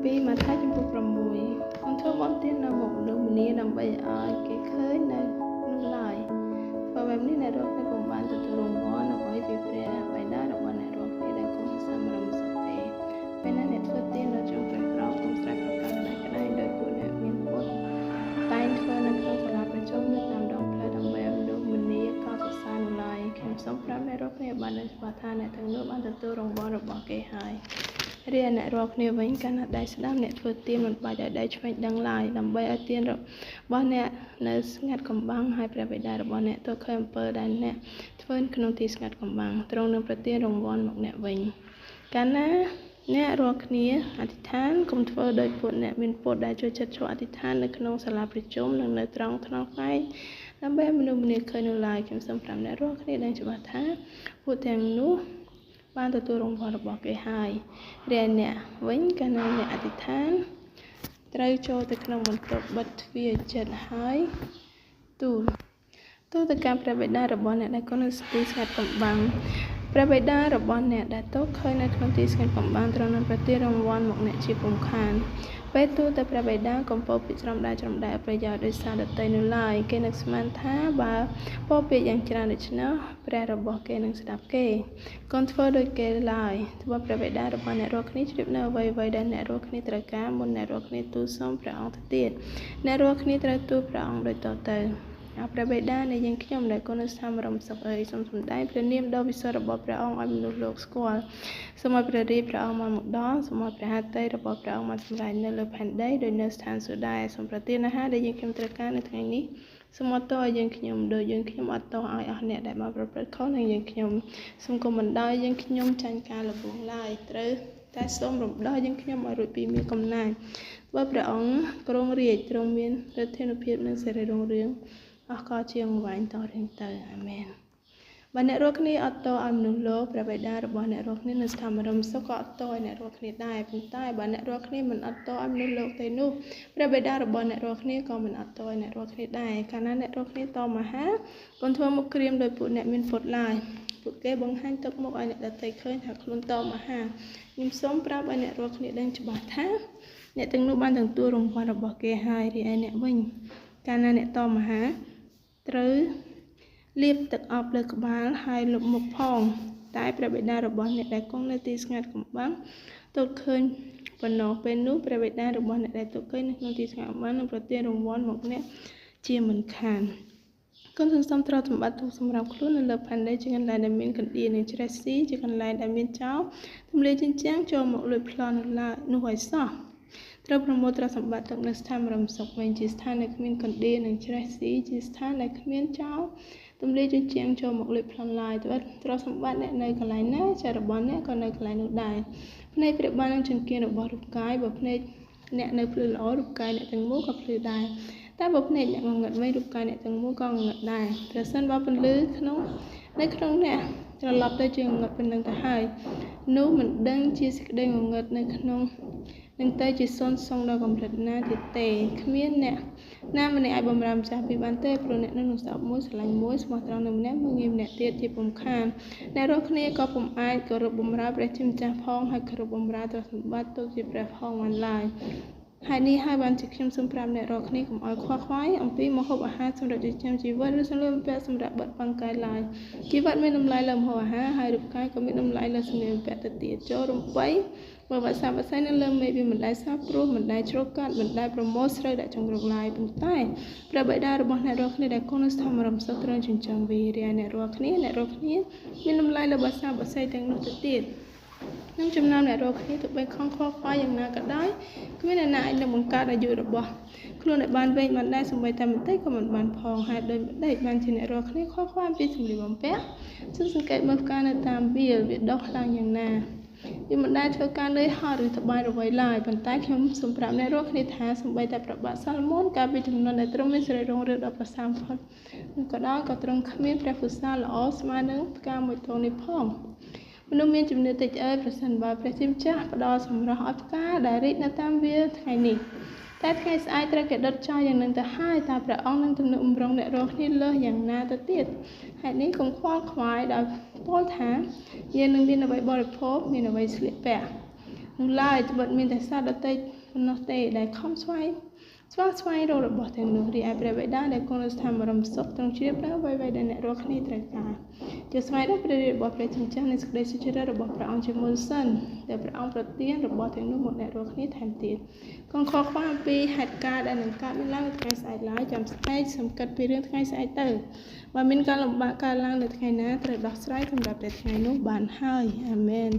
ពីមកថាចំពោះ6កូនធ្វើបន់ទាននៅមុខមនុស្សម្នាដើម្បីឲ្យគេឃើញនៅនោះឡើយធ្វើបែបនេះអ្នករកនេះពុំបានទទួលរង្វាន់អ្វីពីព្រះបិតារបស់អ្នករកនេះដែលគង់សមរម្យសុខទេពេលណាអ្នកធ្វើទាននៅចំព្រះក្រោកគុំស្រែកប្រកាសក្តីដោយពួកអ្នកមានពុទ្ធតែងធ្វើនៅក្នុងសាលាប្រជុំនៅតាមដងផ្លូវដើម្បីឲ្យមនុស្សម្នាកោតសរសើរនោះឡើយខ្ញុំសូមប្រាប់អ្នករកនេះបានដឹងច្បាស់ថាអ្នកទាំងនោះបានទទួលរង្វាន់របស់គេហើយរាអ្នករាល់គ្នាវិញកាលណាដៃស្ដាំអ្នកធ្វើទានមិនបាច់ឲ្យដៃឆ្វេងដឹងឡើយដើម្បីឲ្យទានរបស់អ្នកនៅស្ងាត់កំបាំងហើយព្រះបិតារបស់អ្នកទោះឃើញអំពើដែលអ្នកធ្វើក្នុងទីស្ងាត់កំបាំងទ្រង់នឹងប្រទានរង្វាន់មកអ្នកវិញកាលណាអ្នករាល់គ្នាអធិដ្ឋានកុំធ្វើដោយពួកអ្នកមានពុតដែលចូលចិត្តចូលអធិដ្ឋាននៅក្នុងសាលាប្រជុំនិងនៅត្រង់ថ្នល់ផ្នែកដើម្បីមនុស្សម្នាឃើញនោះឡើយខ្ញុំសូមប្រាប់អ្នករាល់គ្នាដឹងច្បាស់ថាពួកទាំងនោះបានទទួលរង្វាន់របស់គេហើយរាអ្នកវិញកាលណាអ្នកអធិដ្ឋានត្រូវចូលទៅក្នុងបន្ទប់បិទទ្វារចិត្តហើយទូលទៅកាន់ព្រះបិតារបស់អ្នកដែលគង់នៅទីស្ងាត់កំបាំងព្រះបិតារបស់អ្នកដែលទោះឃើញនៅក្នុងទីស្ងាត់កំបាំងទ្រង់នឹងប្រទានរង្វាន់មកអ្នកជាពុំខានពេលទូលទៅព្រះបិតាកំពោពាក្យច្រំដែតប្រយោជន៍ដោយសារដតីនោះឡើយគេនឹងស្មានថាបើពោពាក្យយ៉ាងច្រើនដូច្នោះព្រះរបស់គេនឹងស្ដាប់គេកូនធ្វើដូចគេឡើយធ្វើព្រះបិតារបស់អ្នករាល់គ្នាជ្រាបនៅអ្វីដែលអ្នករាល់គ្នាត្រូវការមុនអ្នករាល់គ្នាទូលសូមព្រះអង្គទៅទៀតអ្នករាល់គ្នាត្រូវទូលព្រះអង្គដូចតទៅអព្រះបិតានៃយើងខ្ញុំដែលគង់នៅសមរម្យសុខអើយសូមសម្ដែងព្រះនាមដ៏វិសុទ្ធរបស់ព្រះអង្គឲ្យមនុស្សលោកស្គាល់សូមឲ្យព្រះរាជព្រះអង្គមកដល់សូមឲ្យព្រះហត្ថីរបស់ព្រះអង្គមកសម្រេចនៅលើផែនដីដោយនៅស្ថានសួគ៌ដែរសូមប្រទានអាហារដែលយើងខ្ញុំត្រូវការនៅថ្ងៃនេះសូមអត់ទោសឲ្យយើងខ្ញុំដោយយើងខ្ញុំអត់ទោសឲ្យអស់អ្នកដែលបានប្រព្រឹត្តខុសនឹងយើងខ្ញុំសូមកុំបណ្ដោយយើងខ្ញុំចាញ់ការលំងឡើយត្រូវតែសូមរំដោះយើងខ្ញុំឲ្យរួចពីមានកំណាចបើព្រះអង្គគ្រងរាជទ្រង់មានឫទ្ធានុភាពនិងសេរីរុងរឿងអស់កលជាងវែងតរៀងទៅអាមែនបើអ្នករាល់គ្នាអត់ទោសឲ្យមនុស្សលោកព្រះបិតារបស់អ្នករាល់គ្នានៅស្ថានបរមសុខក៏អត់ទោសឲ្យអ្នករាល់គ្នាដែរប៉ុន្តែបើអ្នករាល់គ្នាមិនអត់ទោសឲ្យមនុស្សលោកទេនោះព្រះបិតារបស់អ្នករាល់គ្នាក៏មិនអត់ទោសឲ្យអ្នករាល់គ្នាដែរកាលណាអ្នករាល់គ្នាតមហាកូនធ្វើមុខក្រៀមដោយពួកអ្នកមានពុតឡើយពួកគេបង្ហាញទឹកមុខឲ្យអ្នកដទៃឃើញថាខ្លួនតមហាខ្ញុំសូមប្រាប់ឲ្យអ្នករាល់គ្នាដឹងច្បាស់ថាអ្នកទាំងនោះបានទទួលរង្វាន់របស់គេហើយរីឯអ្នកវិញកាលណាអ្នកតមហាត្រូវលាបទឹកអប់លើក្បាលហើយលុបមុខផងតែព្រះបិតារបស់អ្នកដែលគង់នៅទីស្ងាត់កំបាំងទតឃើញប៉ុណ្ណោះពេលនោះព្រះបិតារបស់អ្នកដែលទតឃើញនៅក្នុងទីស្ងាត់កំបាំងនឹងប្រទានរង្វាន់មកអ្នកជាមិនខានកូនសន្សំទ្រព្យសម្បត្តិទុកសម្រាប់ខ្លួននៅលើផែនដីជាកន្លែងដែលមានកណ្ដៀរនិងច្រេះស៊ីជាកន្លែងដែលមានចោលទម្លាយជញ្ជាំងចូលមកលួចប្លន់នោះឲ្យសោះត្រូវប្រមូលទ្រព្យសម្បត្តិទុកនៅស្ថានបរមសុខវិញជាស្ថានដែលគ្មានកណ្ដៀរនិងច្រេះស៊ីជាស្ថានដែលគ្មានចោលទម្លាយជញ្ជាំងចូលមកលួចប្លន់ឡើយទ្រព្យសម្បត្តិអ្នកនៅកន្លែងណាចារបស់អ្នកក៏នៅកន្លែងនោះដែរភ្នែកប្រៀបបាននឹងចង្កៀងរបស់រូបកាយបើភ្នែកអ្នកនៅភ្លឺល្អរូបកាយអ្នកទាំងមូលក៏ភ្លឺដែរតែបើភ្នែកអ្នកងងឹតវិញរូបកាយអ្នកទាំងមូលក៏ងងឹតដែរប្រសិនបើពន្លឺនៅក្នុងអ្នកត្រឡប់ទៅជាងងឹតប៉ុណ្ណឹងទៅហើយនោះមិនដឹងជាសេចក្តីងងឹតនៅក្នុងនឹងទៅជាសុនសងដល់កម្រិតណាទៀតទេគ្មានអ្នកណាម្នាក់អាចបំរើម្ចាស់ពីបានទេព្រោះអ្នកនឹងស្អប់មួយស្រឡាញ់មួយស្មោះត្រង់នឹងម្នាក់មួយងាយម្នាក់ទៀតជាពុំខានអ្នករាល់គ្នាក៏ពុំអាចគោរពបម្រើព្រះជាម្ចាស់ផងហើយគោរពបម្រើទ្រព្យសម្បត្តិទុកជាព្រះផងបានឡើយហើយនេះហើយបានជាខ្ញុំសូមប្រាប់អ្នករាល់គ្នាកុំឲ្យខ្វល់ខ្វាយអំពីម្ហូបអាហារសម្រាប់ចិញ្ចឹមជីវិតឬសម្លៀកបំពាក់សម្រាប់បិទបាំងកាយឡើយជីវិតមានតម្លៃលើម្ហូបអាហារហើយរូបកាយក៏មានតម្លៃលើសម្លៀកបំពាក់ទៅទៀតចូលរំបីបើវ៉ាសាបស័យនៅលើមេឃវាមិនដែលសាបព្រោះមិនដែលជ្រកកាត់មិនដែលប្រមូលស្រូវដាក់ចង្រកឡើយប៉ុន្តែព្រះបិតារបស់អ្នករាល់គ្នាដែលគង់នៅស្ថានបរមសុខទ្រង់ចិញ្ចឹមវីរាអ្នករាល់គ្នាមានតម្លៃលើវ៉ាសាបស័យទាំងនោះទៅទៀតនឹងចំណោមអ្នករាល់គ្នាទោះបីខំខ្វល់ខ្វាយយ៉ាងណាក៏ដោយគ្មានអ្នកណាអាចនឹងបង្កើតអាយុរបស់ខ្លួនឲ្យបានវែងបានដែរសូម្បីតែបន្តិចក៏មិនបានផងហើយដោយម្ដេចបានជាអ្នករាល់គ្នាខ្វល់ខ្វាយពីសម្លៀកបំពាក់សង្កេតមើលផ្កានៅតាមវាដុះឡើងយ៉ាងណាវាមិនដែលធ្វើការនឿយហត់ឬត្បាយរវៃឡើយប៉ុន្តែខ្ញុំសូមប្រាប់អ្នករាល់គ្នាថាសូម្បីតែព្រះបាទសាឡូមោនកាលពីជំនាន់ដែលទ្រង់មានសេរីរុងរឿងដ៏ប្រសើរបំផុតក៏ដោយក៏ទ្រង់គ្មានព្រះពុសាល្អស្មើនឹងផ្កាមួយទងនេះផងមនុស្សមានជំនឿតិចប្រសិនបើព្រះជាម្ចាស់ផ្ដល់សម្រស់ឲ្យផ្កាដែលរីកនៅតាមវាថ្ងៃនេះតែថ្ងៃស្អែកត្រូវគេដុតចោលយ៉ាងនឹងទៅហើយតើព្រះអង្គនឹងទំនុកបម្រុងអ្នករាល់គ្នាលើសយ៉ាងណាទៅទៀតហេតុនេះកុំខ្វល់ខ្វាយដោយពោលថាយើងនឹងមានអ្វីបរិភោគមានអ្វីស្លៀកពាក់ នោះឡើយត្បិតមានតែសត្វដទៃប៉ុណ្ណោះទេដែលខំស្វែងរករបស់ទាំងនោះរីឯព្រះបិតាដែលគង់នៅស្ថានបរមសុខទ្រង់ជ្រាបនៅអ្វីៗដែលអ្នករាល់គ្នាត្រូវការជាស្វែងរកព្រះរាជរបស់ព្រះជាម្ចាស់នៃសេចក្តីសុចរិតរបស់ព្រះអង្គជាមុនសិនដែលព្រះអង្គប្រទានរបស់ទាំងនោះមកអ្នករាល់គ្នាថែមទៀតកុំខកខ្វល់អំពីហេតុការណ៍ដែលនឹងកើតមានឡើងនៅថ្ងៃស្អែកឡើយចាំស្អែកសំកិតពីរឿងថ្ងៃស្អែកទៅបើមានការលំបាកកើតឡើងនៅថ្ងៃណាត្រូវដោះស្រាយសម្រាប់តែថ្ងៃនោះបានហើយអាមែន